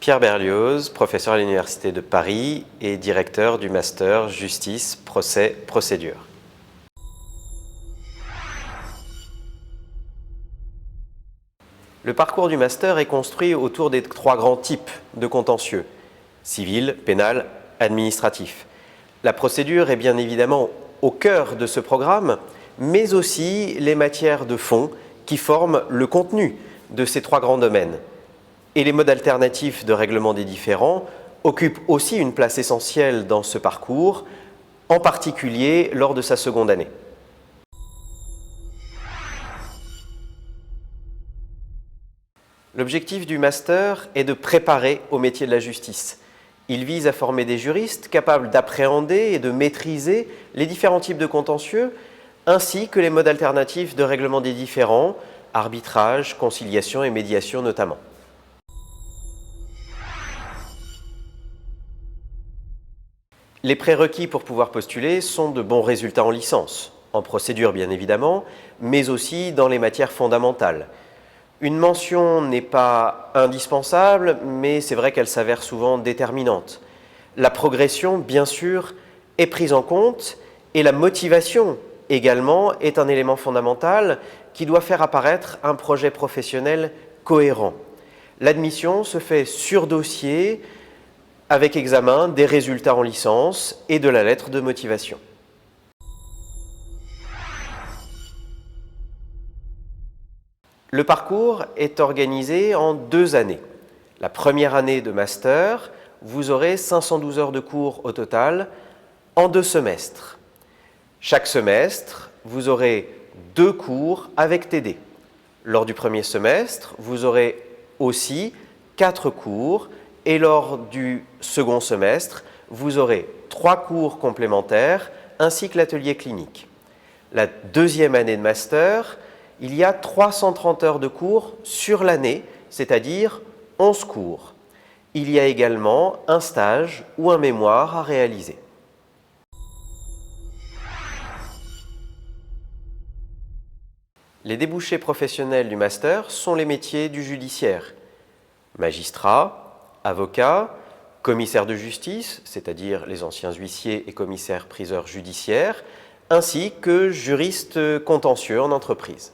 Pierre Berlioz, professeur à l'Université de Paris et directeur du Master Justice, Procès, Procédure. Le parcours du Master est construit autour des trois grands types de contentieux, civil, pénal, administratif. La procédure est bien évidemment au cœur de ce programme, mais aussi les matières de fond qui forment le contenu de ces trois grands domaines. Et les modes alternatifs de règlement des différends occupent aussi une place essentielle dans ce parcours, en particulier lors de sa seconde année. L'objectif du master est de préparer au métier de la justice. Il vise à former des juristes capables d'appréhender et de maîtriser les différents types de contentieux, ainsi que les modes alternatifs de règlement des différends, arbitrage, conciliation et médiation notamment. Les prérequis pour pouvoir postuler sont de bons résultats en licence, en procédure bien évidemment, mais aussi dans les matières fondamentales. Une mention n'est pas indispensable, mais c'est vrai qu'elle s'avère souvent déterminante. La progression, bien sûr, est prise en compte et la motivation également est un élément fondamental qui doit faire apparaître un projet professionnel cohérent. L'admission se fait sur dossier avec examen des résultats en licence et de la lettre de motivation. Le parcours est organisé en 2 années. La première année de master, vous aurez 512 heures de cours au total en 2 semestres. Chaque semestre, vous aurez 2 cours avec TD. Lors du premier semestre, vous aurez aussi 4 cours et lors du second semestre, vous aurez 3 cours complémentaires ainsi que l'atelier clinique. La deuxième année de master, il y a 330 heures de cours sur l'année, c'est-à-dire 11 cours. Il y a également un stage ou un mémoire à réaliser. Les débouchés professionnels du master sont les métiers du judiciaire. Magistrat, avocat, commissaire de justice, c'est-à-dire les anciens huissiers et commissaires-priseurs judiciaires, ainsi que juriste contentieux en entreprise.